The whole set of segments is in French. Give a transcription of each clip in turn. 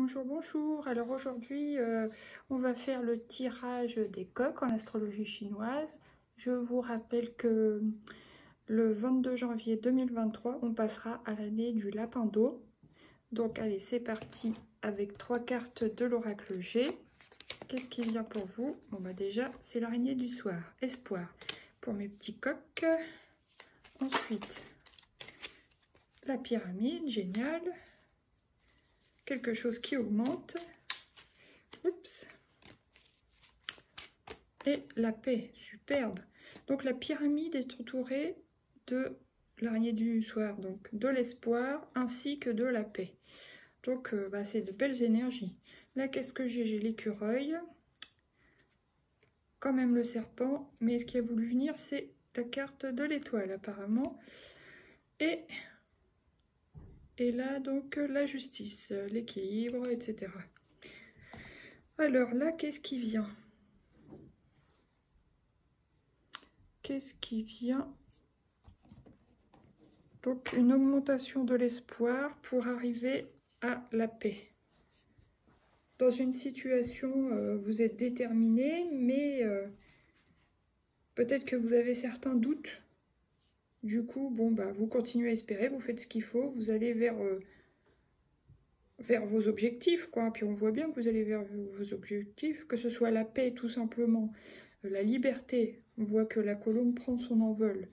Bonjour, bonjour. Alors aujourd'hui, on va faire le tirage des coques en astrologie chinoise. Je vous rappelle que le 22 janvier 2023, on passera à l'année du lapin d'eau. Donc allez, c'est parti avec 3 cartes de l'oracle G. Qu'est-ce qui vient pour vous? Bon bah déjà, c'est l'araignée du soir, espoir, pour mes petits coqs. Ensuite, la pyramide, génial. Quelque chose qui augmente. Oups. Et la paix, superbe. Donc la pyramide est entourée de l'araignée du soir, donc de l'espoir ainsi que de la paix. Donc c'est de belles énergies. Là, qu'est-ce que j'ai? J'ai l'écureuil, quand même le serpent, mais ce qui a voulu venir, c'est la carte de l'étoile apparemment. Et là, donc, la justice, l'équilibre, etc. Alors là, qu'est-ce qui vient? Qu'est-ce qui vient? Donc, une augmentation de l'espoir pour arriver à la paix. Dans une situation, vous êtes déterminé, mais peut-être que vous avez certains doutes. Du coup, bon, bah, vous continuez à espérer, vous faites ce qu'il faut, vous allez vers vos objectifs, quoi. Puis on voit bien que vous allez vers vos objectifs, que ce soit la paix, tout simplement, la liberté. On voit que la colombe prend son envol.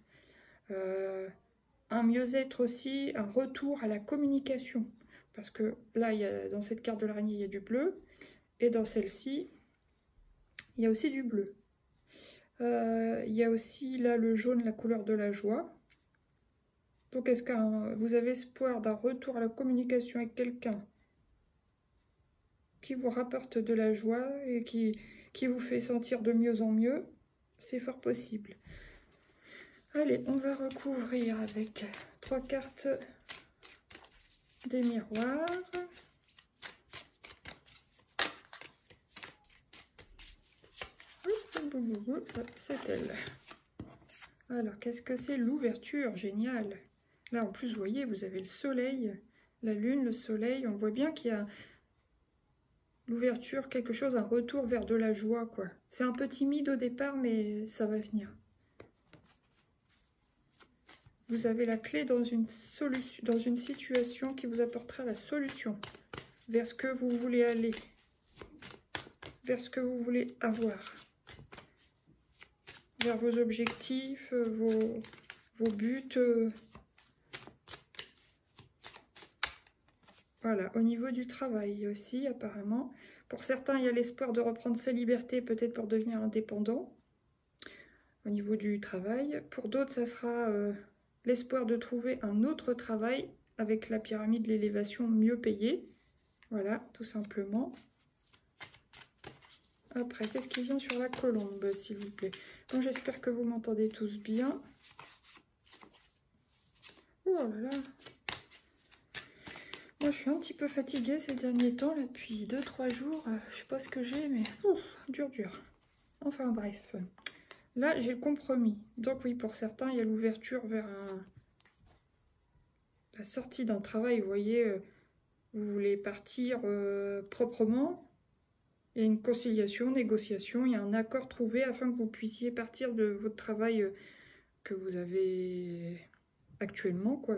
Un mieux-être aussi, un retour à la communication. Parce que là, dans cette carte de l'araignée, il y a du bleu. Et dans celle-ci, il y a aussi du bleu. Il y a aussi là le jaune, la couleur de la joie. Donc est-ce que vous avez espoir d'un retour à la communication avec quelqu'un qui vous rapporte de la joie et qui vous fait sentir de mieux en mieux? C'est fort possible. Allez, on va recouvrir avec 3 cartes des miroirs. C'est elle. Alors, qu'est-ce que c'est? L'ouverture, génial. Là, en plus, vous voyez, vous avez le soleil, la lune, le soleil. On voit bien qu'il y a l'ouverture, quelque chose, un retour vers de la joie, quoi. C'est un peu timide au départ, mais ça va venir. Vous avez la clé dans une situation qui vous apportera la solution vers ce que vous voulez aller, vers ce que vous voulez avoir, vers vos objectifs, vos buts. Voilà, au niveau du travail aussi, apparemment. Pour certains, il y a l'espoir de reprendre sa liberté, peut-être pour devenir indépendant, au niveau du travail. Pour d'autres, ça sera l'espoir de trouver un autre travail avec la pyramide, l'élévation mieux payée. Voilà, tout simplement. Après, qu'est-ce qui vient sur la colombe, s'il vous plaît? Bon, j'espère que vous m'entendez tous bien. Oh là là! Moi, je suis un petit peu fatiguée ces derniers temps, là, depuis 2-3 jours. Je sais pas ce que j'ai, mais dur. Enfin, bref. Là, j'ai le compromis. Donc oui, pour certains, il y a l'ouverture vers la sortie d'un travail. Vous voyez, vous voulez partir proprement. Il y a une conciliation, négociation, il y a un accord trouvé afin que vous puissiez partir de votre travail que vous avez actuellement, quoi.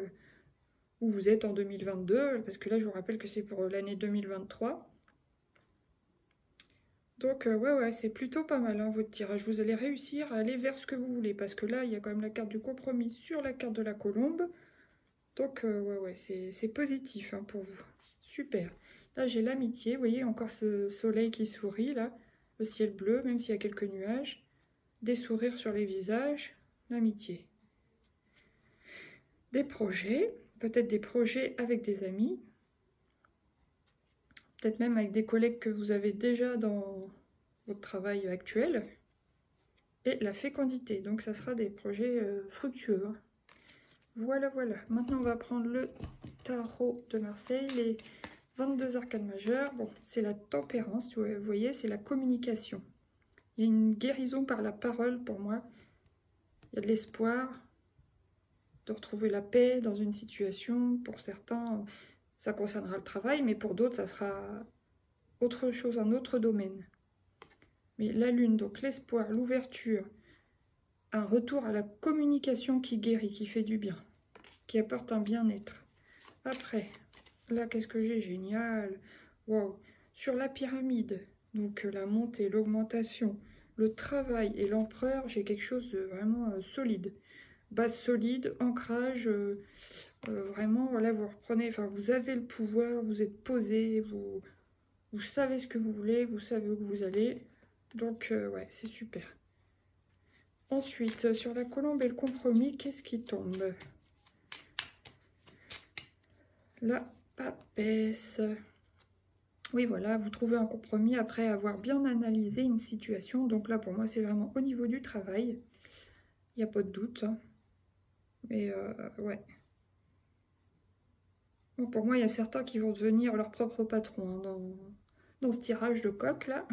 Où vous êtes en 2022, parce que là, je vous rappelle que c'est pour l'année 2023. Donc, ouais, c'est plutôt pas mal, hein, votre tirage. Vous allez réussir à aller vers ce que vous voulez, parce que là, il y a quand même la carte du compromis sur la carte de la colombe. Donc, ouais, c'est positif, hein, pour vous. Super. Là, j'ai l'amitié. Vous voyez, encore ce soleil qui sourit, là. Le ciel bleu, même s'il y a quelques nuages. Des sourires sur les visages. L'amitié. Des projets. Peut-être des projets avec des amis. Peut-être même avec des collègues que vous avez déjà dans votre travail actuel. Et la fécondité. Donc, ça sera des projets fructueux, hein. Voilà. Maintenant, on va prendre le tarot de Marseille, les 22 arcanes majeures. Bon, c'est la tempérance, vous voyez, c'est la communication. Il y a une guérison par la parole pour moi. Il y a de l'espoir de retrouver la paix dans une situation. Pour certains, ça concernera le travail, mais pour d'autres, ça sera autre chose, un autre domaine. Mais la lune, donc l'espoir, l'ouverture, un retour à la communication qui guérit, qui fait du bien, qui apporte un bien-être. Après, là, qu'est-ce que j'ai? Génial. Wow. Sur la pyramide, donc la montée, l'augmentation, le travail et l'empereur, j'ai quelque chose de vraiment solide. Base solide, ancrage, vraiment, voilà, vous reprenez, enfin, vous avez le pouvoir, vous êtes posé, vous savez ce que vous voulez, vous savez où vous allez. Donc, ouais, c'est super. Ensuite, sur la colombe et le compromis, qu'est-ce qui tombe? La papesse. Oui, voilà, vous trouvez un compromis après avoir bien analysé une situation. Donc là, pour moi, c'est vraiment au niveau du travail. Il n'y a pas de doute. Hein. Mais, ouais. Bon, pour moi, il y a certains qui vont devenir leur propre patron hein, dans ce tirage de coq, là.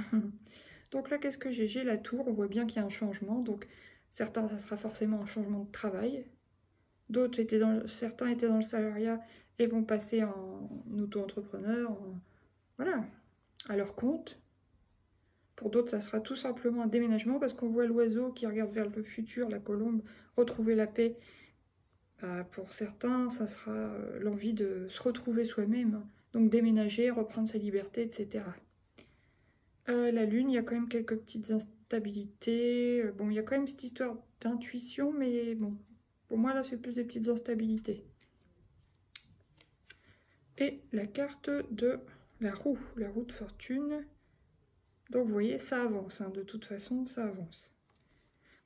Donc là, qu'est-ce que j'ai? J'ai la tour. On voit bien qu'il y a un changement. Donc, certains, ça sera forcément un changement de travail. D'autres certains étaient dans le salariat et vont passer en auto-entrepreneur, voilà, à leur compte. Pour d'autres, ça sera tout simplement un déménagement parce qu'on voit l'oiseau qui regarde vers le futur, la colombe, retrouver la paix. Pour certains, ça sera l'envie de se retrouver soi-même, donc déménager, reprendre sa liberté, etc. La lune, il y a quand même quelques petites instabilités. Bon, il y a quand même cette histoire d'intuition, mais bon, pour moi, là, c'est plus des petites instabilités. Et la carte de la roue de fortune. Donc, vous voyez, ça avance. Hein, de toute façon, ça avance.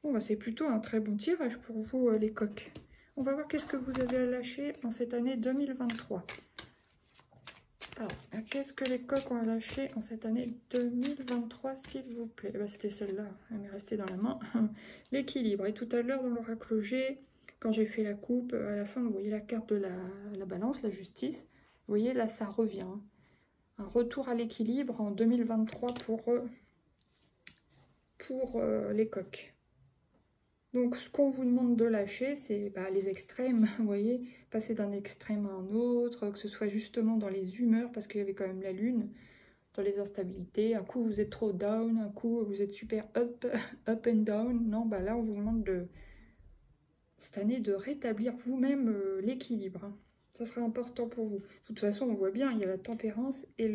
Bon, bah, c'est plutôt un très bon tirage pour vous, les coqs. On va voir qu'est-ce que vous avez à lâcher en cette année 2023. Alors, qu'est-ce que les coqs ont à lâcher en cette année 2023, s'il vous plaît? Bah, c'était celle-là, elle m'est restée dans la main. L'équilibre. Et tout à l'heure, dans l'oracle G, quand j'ai fait la coupe, à la fin, vous voyez la carte de la balance, la justice. Vous voyez, là, ça revient. Un retour à l'équilibre en 2023 pour les coqs. Donc, ce qu'on vous demande de lâcher, c'est les extrêmes, vous voyez, passer d'un extrême à un autre, que ce soit justement dans les humeurs, parce qu'il y avait quand même la lune, dans les instabilités. Un coup, vous êtes trop down, un coup, vous êtes super up, up and down. Non, là, on vous demande cette année de rétablir vous-même l'équilibre. Hein. Ça sera important pour vous. De toute façon, on voit bien, il y a la tempérance et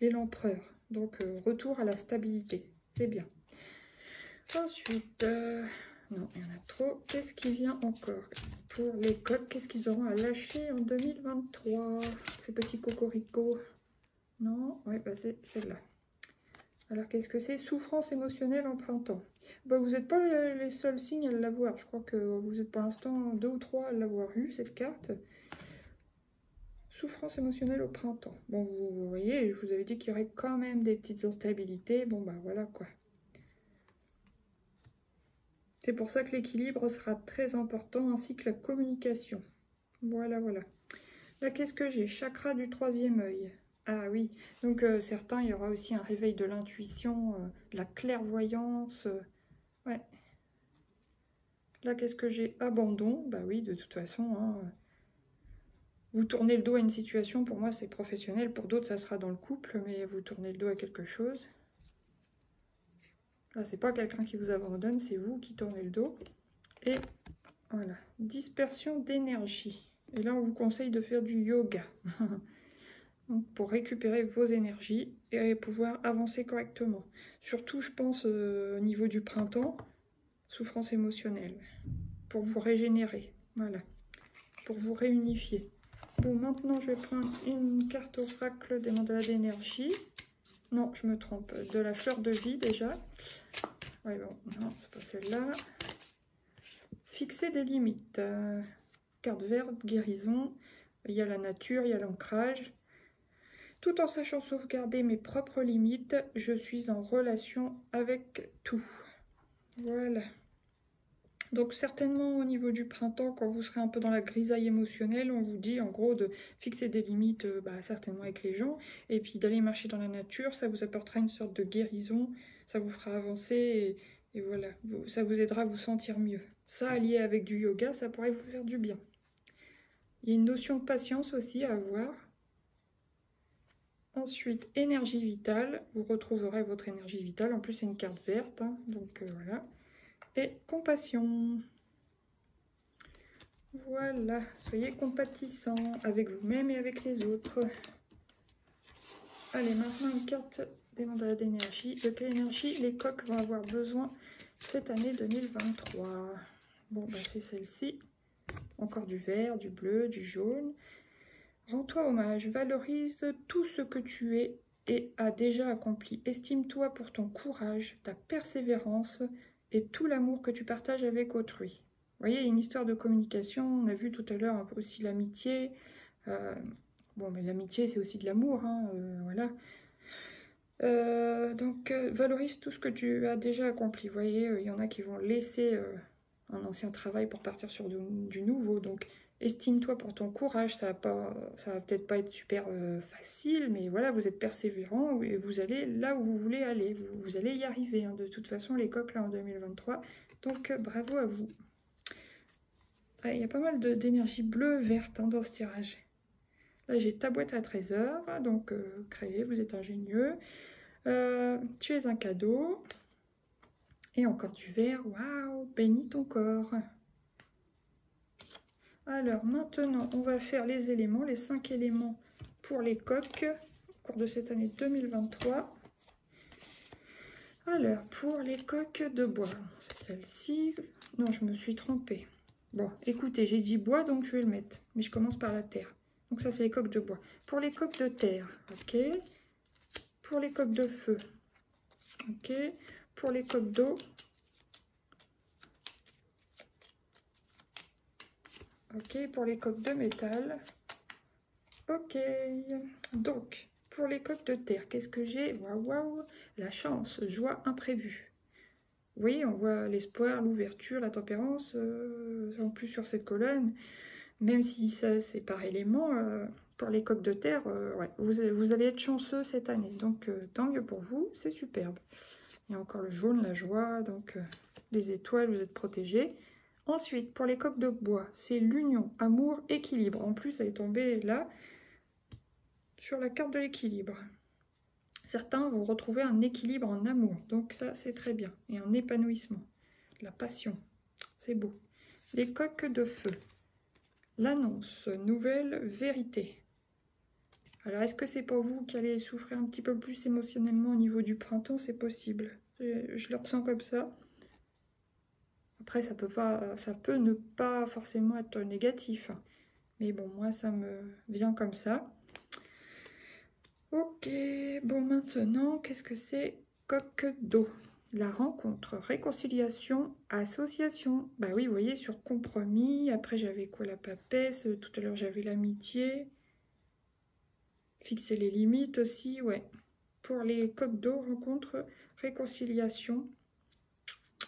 l'empereur. Donc, retour à la stabilité. C'est bien. Ensuite... non, il y en a trop. Qu'est-ce qui vient encore pour les coqs? Qu'est-ce qu'ils auront à lâcher en 2023? Ces petits cocoricots. Non, ouais, c'est celle-là. Alors, qu'est-ce que c'est? Souffrance émotionnelle en printemps. Vous n'êtes pas les seuls signes à l'avoir. Je crois que vous êtes pour l'instant 2 ou 3 à l'avoir eu, cette carte. Souffrance émotionnelle au printemps. Bon, vous voyez, je vous avais dit qu'il y aurait quand même des petites instabilités. Bon, voilà quoi. C'est pour ça que l'équilibre sera très important, ainsi que la communication. Voilà. Là, qu'est-ce que j'ai? Chakra du 3e œil. Ah oui, donc certains, il y aura aussi un réveil de l'intuition, de la clairvoyance. Ouais. Là, qu'est-ce que j'ai? Abandon. Bah oui, de toute façon, hein, vous tournez le dos à une situation, pour moi, c'est professionnel. Pour d'autres, ça sera dans le couple, mais vous tournez le dos à quelque chose. Là, c'est pas quelqu'un qui vous abandonne, c'est vous qui tournez le dos. Et voilà, dispersion d'énergie. Et là, on vous conseille de faire du yoga. Donc, pour récupérer vos énergies et pouvoir avancer correctement. Surtout, je pense, au niveau du printemps, souffrance émotionnelle. Pour vous régénérer. Voilà. Pour vous réunifier. Bon, maintenant, je vais prendre une carte oracle des mandats d'énergie. Non, je me trompe. De la fleur de vie, déjà. Ouais, bon, non, c'est pas celle-là. Fixer des limites. Carte verte, guérison. Il y a la nature, il y a l'ancrage. Tout en sachant sauvegarder mes propres limites, je suis en relation avec tout. Voilà. Donc certainement au niveau du printemps, quand vous serez un peu dans la grisaille émotionnelle, on vous dit en gros de fixer des limites certainement avec les gens, et puis d'aller marcher dans la nature, ça vous apportera une sorte de guérison, ça vous fera avancer, et voilà, ça vous aidera à vous sentir mieux. Ça, allié avec du yoga, ça pourrait vous faire du bien. Il y a une notion de patience aussi à avoir. Ensuite, énergie vitale. Vous retrouverez votre énergie vitale. En plus, c'est une carte verte. Hein, donc, voilà. Et compassion. Voilà. Soyez compatissants avec vous-même et avec les autres. Allez, maintenant, une carte des mandats d'énergie. De quelle énergie les coqs vont avoir besoin cette année 2023? Bon, bah, c'est celle-ci. Encore du vert, du bleu, du jaune. Rends-toi hommage, valorise tout ce que tu es et as déjà accompli. Estime-toi pour ton courage, ta persévérance et tout l'amour que tu partages avec autrui. Vous voyez, une histoire de communication, on a vu tout à l'heure aussi l'amitié. Bon, mais l'amitié, c'est aussi de l'amour, hein, voilà. Donc, valorise tout ce que tu as déjà accompli. Vous voyez, il y en a qui vont laisser un ancien travail pour partir sur du nouveau. Donc, estime-toi pour ton courage. Ça va peut-être pas être super facile, mais voilà, vous êtes persévérant et vous allez là où vous voulez aller. Vous allez y arriver, hein, de toute façon, les coqs, là, en 2023. Donc, bravo à vous. Il y a pas mal d'énergie bleue-verte, hein, dans ce tirage. Là, j'ai ta boîte à trésors, donc créez, vous êtes ingénieux. Tu es un cadeau. Et encore du vert. Waouh, bénis ton corps. Alors, maintenant, on va faire les éléments, les 5 éléments pour les coqs au cours de cette année 2023. Alors, pour les coqs de bois, c'est celle-ci. Non, je me suis trompée. Bon, écoutez, j'ai dit bois, donc je vais le mettre. Mais je commence par la terre. Donc ça, c'est les coqs de bois. Pour les coqs de terre, ok. Pour les coqs de feu, ok. Pour les coqs d'eau, ok. Pour les coqs de métal, ok. Donc, pour les coqs de terre, qu'est-ce que j'ai? Waouh, waouh, la chance, joie imprévue. Vous voyez, on voit l'espoir, l'ouverture, la tempérance, en plus sur cette colonne. Même si ça, c'est par élément, pour les coqs de terre, ouais, vous allez être chanceux cette année. Donc, tant mieux pour vous, c'est superbe. Il y a encore le jaune, la joie, donc les étoiles, vous êtes protégés. Ensuite, pour les coqs de bois, c'est l'union, amour, équilibre. En plus, elle est tombée là, sur la carte de l'équilibre. Certains vont retrouver un équilibre en amour, donc ça, c'est très bien. Et un épanouissement, la passion, c'est beau. Les coqs de feu, l'annonce, nouvelle vérité. Alors, est-ce que c'est pour vous qui allez souffrir un petit peu plus émotionnellement au niveau du printemps? C'est possible. Je le ressens comme ça. Après, ça peut ne pas forcément être négatif. Mais bon, moi, ça me vient comme ça. Ok, bon, maintenant, qu'est-ce que c'est? Coq d'eau. La rencontre, réconciliation, association. Bah oui, vous voyez, sur compromis. Après, j'avais quoi, la papesse? Tout à l'heure, j'avais l'amitié. Fixer les limites aussi, ouais. Pour les coqs d'eau, rencontre, réconciliation,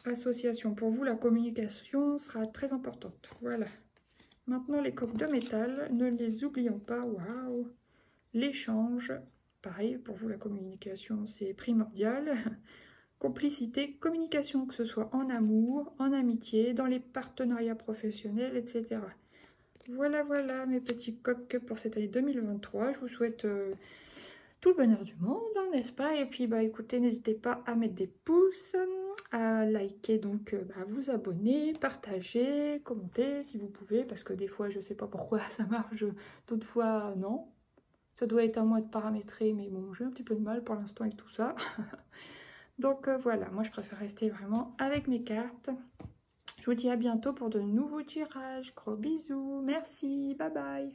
association. Pour vous, la communication sera très importante. Voilà. Maintenant, les coqs de métal, ne les oublions pas. Waouh! L'échange, pareil, pour vous, la communication, c'est primordial. Complicité, communication, que ce soit en amour, en amitié, dans les partenariats professionnels, etc. Voilà, voilà, mes petits coqs pour cette année 2023. Je vous souhaite tout le bonheur du monde, hein, n'est-ce pas? Et puis, bah, écoutez, n'hésitez pas à mettre des pouces, à liker, donc à vous abonner, partager, commenter si vous pouvez, parce que des fois, je sais pas pourquoi ça marche, d'autres fois, non. Ça doit être à moi de paramétrer, mais bon, j'ai un petit peu de mal pour l'instant avec tout ça. Donc voilà, moi je préfère rester vraiment avec mes cartes. Je vous dis à bientôt pour de nouveaux tirages. Gros bisous, merci, bye bye.